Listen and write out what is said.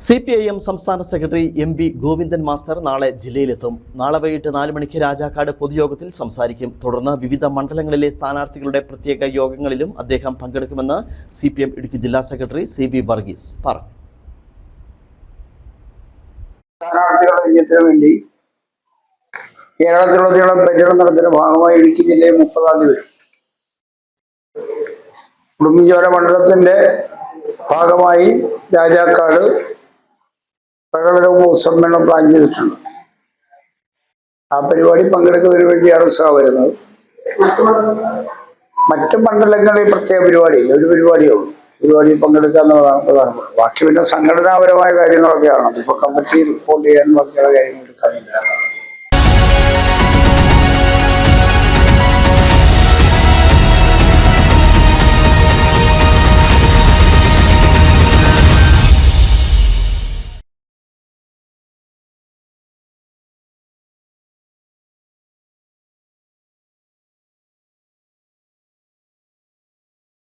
CPIM സംസ്ഥാന secretary MV Govindan master നാളെ ജില്ലയിലെത്തും. നാളെ വൈകിട്ട് 4 മണിക്ക് രാജാക്കാട് പൊതുയോഗത്തിൽ സംസാരിക്കും. തുടർന്ന് വിവിധ മണ്ഡലങ്ങളിലെ സ്ഥാനാർത്ഥികളുടെ പ്രത്യേക യോഗങ്ങളിലും അദ്ദേഹം പങ്കെടുക്കുമെന്ന് CPM ഇടുക്കി ജില്ലാ സെക്രട്ടറി CB വർഗീസ് പറഞ്ഞു. സ്ഥാനാർത്ഥികളുടെ വിജയത്തിന് വേണ്ടി കേരളത്തിലുടനീളം പര്യടനം നടത്തുന്ന ഭാഗമായി ഇടുക്കി ജില്ലയിൽ 30-ാം തീയതി വരും. ഉടുമ്പൻചോല മണ്ഡലത്തിന്റെ ഭാഗമായി രാജാക്കാട് പ്രകടനവും സമ്മേളനം പ്ലാൻ ചെയ്തിട്ടുണ്ട്. ആ പരിപാടി പങ്കെടുക്കുന്നതിന് വേണ്ടിയാണ് ഉത്സാഹം വരുന്നത്. മറ്റു മണ്ഡലങ്ങളിൽ പ്രത്യേക പരിപാടിയില്ല, ഒരു പരിപാടിയേ ഉള്ളൂ. പരിപാടിയിൽ പങ്കെടുക്കുക എന്നുള്ളതാണ് പ്രധാനപ്പെട്ടത്. ബാക്കി പിന്നെ സംഘടനാപരമായ കാര്യങ്ങളൊക്കെയാണ്. അതിപ്പോൾ കമ്മിറ്റി റിപ്പോർട്ട് ചെയ്യാൻ ബാക്കിയുള്ള കാര്യങ്ങൾ എടുക്കാനില്ല.